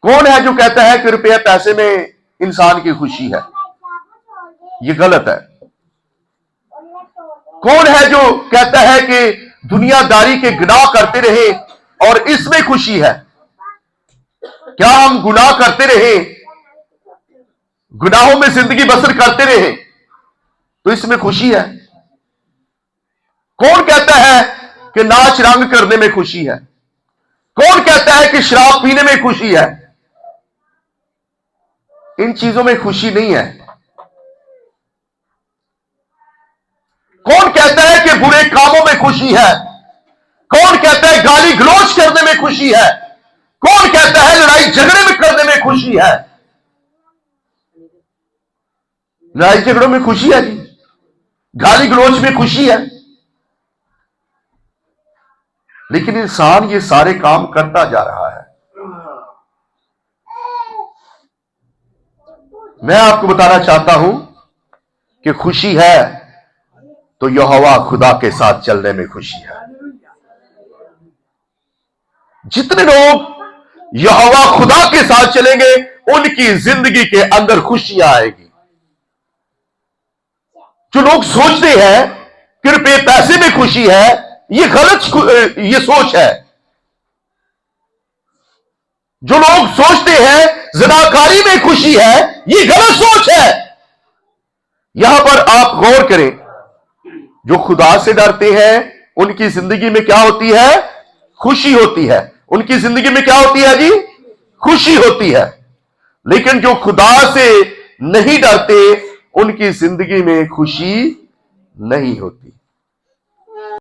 कौन है जो कहता है कि रुपये पैसे में इंसान की खुशी है? ये गलत है। कौन है जो कहता है कि दुनियादारी के गुनाह करते रहे और इसमें खुशी है? क्या हम गुनाह करते रहे, गुनाहों में जिंदगी बसर करते रहे तो इसमें खुशी है? कौन कहता है कि नाच रंग करने में खुशी है? कौन कहता है कि शराब पीने में खुशी है? इन चीजों में खुशी नहीं है। कौन कहता है कि बुरे कामों में खुशी है? कौन कहता है गाली गलौज करने में खुशी है? कौन कहता है लड़ाई झगड़े में करने में खुशी है? लड़ाई झगड़ों में खुशी है जी, गाली गलौज में खुशी है। लेकिन इंसान ये सारे काम करता जा रहा है। मैं आपको बताना चाहता हूं कि खुशी है तो यहोवा खुदा के साथ चलने में खुशी है। जितने लोग यहोवा खुदा के साथ चलेंगे उनकी जिंदगी के अंदर खुशियां आएगी। जो लोग सोचते हैं कि रुपये पैसे में खुशी है, ये गलत ये सोच है। जो लोग सोचते हैं ज़िनाकारी में खुशी है, ये गलत सोच है। यहां पर आप गौर करें, जो खुदा से डरते हैं उनकी जिंदगी में क्या होती है? खुशी होती है। उनकी जिंदगी में क्या होती है जी? खुशी होती है। लेकिन जो खुदा से नहीं डरते उनकी जिंदगी में खुशी नहीं होती।